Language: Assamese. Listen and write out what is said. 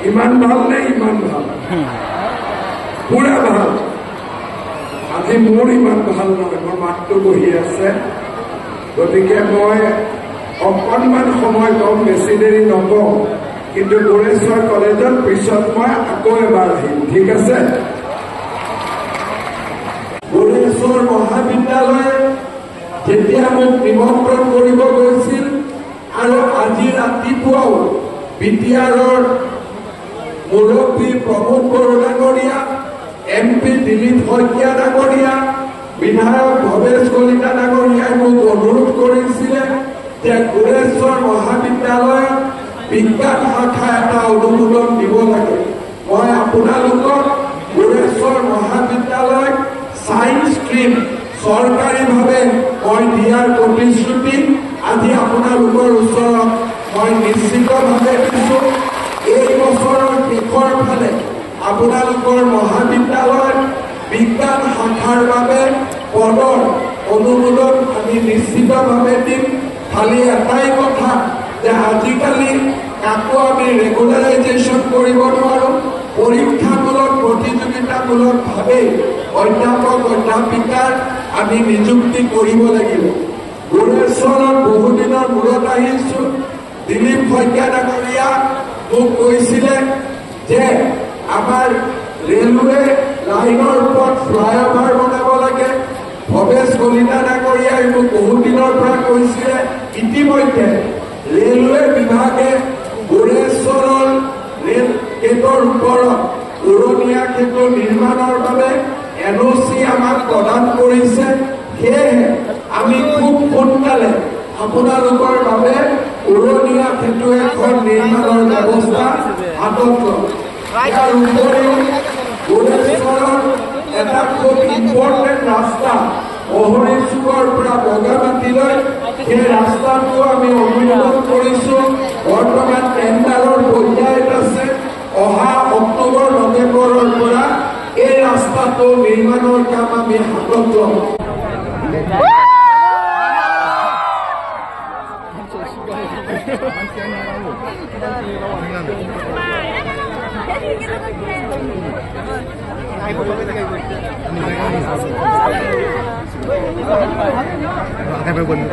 ইমান ভাল নে ইমান ভাল পুৰা ভাল আজি মোৰ ইমান ভাল নহয় মোৰ মাতটো বহি আছে গতিকে মই অকণমান সময় কম বেছি দেৰি নকওঁ কিন্তু গোৰেশ্বৰ কলেজত পিছত মই আকৌ এবাৰ আহিম ঠিক আছে গোৰেশ্বৰ মহাবিদ্যালয়ে যেতিয়া মোক নিমন্ত্ৰণ কৰিব গৈছিল আৰু আজি ৰাতিপুৱাও বিটিআৰৰ মুৰব্বী প্ৰমোদ বড়ো ডাঙৰীয়া এমপি দিলীপ শইকীয়া ডাঙৰীয়া বিধায়ক ভৱেশ কলিতা ডাঙৰীয়াই মোক অনুৰোধ কৰিছিলে যে গোৰেশ্বৰ মহাবিদ্যালয়ত বিজ্ঞান শাখা এটা অনুমোদন দিব লাগে মই আপোনালোকক গোৰেশ্বৰ মহাবিদ্যালয় সায়েন্স ষ্ট্ৰীম চৰকাৰীভাৱে মই দিয়াৰ প্ৰতিশ্ৰুতি আজি আপোনালোকৰ ওচৰত মই নিশ্চিতভাৱে দিছোঁ এই বছৰৰ শেষৰ ফালে আপোনালোকৰ মহাবিদ্যালয়ত বিজ্ঞান শাখাৰ বাবে পদৰ অনুমোদন আমি নিশ্চিতভাৱে দিম খালি এটাই কথা যে আজিকালি কাকো আমি ৰেগুলাৰাইজেশ্যন কৰিব নোৱাৰোঁ পৰীক্ষামূলক প্ৰতিযোগিতামূলকভাৱে অধ্যাপক অধ্যাপিকাৰ আমি নিযুক্তি কৰিব লাগিব গোৰেশ্বৰত বহুদিনৰ মূৰত আহিছোঁ দিলীপ শইকীয়া ডাঙৰীয়া মোক কৈছিলে যে আমাৰ ৰেলৱে লাইনৰ ওপৰত ফ্লাইঅভাৰ বনাব লাগে ভৱেশ কলিতা ডাঙৰীয়াই মোক বহুদিনৰ পৰা কৈছিলে ইতিমধ্যে ৰেলৱে বিভাগে গোৰেশ্বৰৰ ৰেল গেটৰ ওপৰত উৰণীয়া সেতু নিৰ্মাণৰ বাবে NOC আমাক প্ৰদান কৰিছে সেয়েহে আমি খুব সোনকালে আপোনালোকৰ বাবে উৰণীয়া সেতু এখন নিৰ্মাণৰ ব্যৱস্থা হাতত ল'ম ইয়াৰ উপৰিও গোৰেশ্বৰৰ এটা খুব ইম্পৰ্টেণ্ট ৰাস্তা অহৰি চুকৰ পৰা বগামাটিলৈ সেই ৰাস্তাটো আমি অনুমোদন কৰিছোঁ বৰ্তমান টেণ্ডাৰৰ পৰ্যায়ত আছে অহা অক্টোবৰ নৱেম্বৰৰ পৰা এই ৰাস্তাটো নিৰ্মাণৰ কাম আমি হাতত ল'ম Hãy subscribe cho kênh Ghiền Mì Gõ để không bỏ lỡ những video hấp dẫn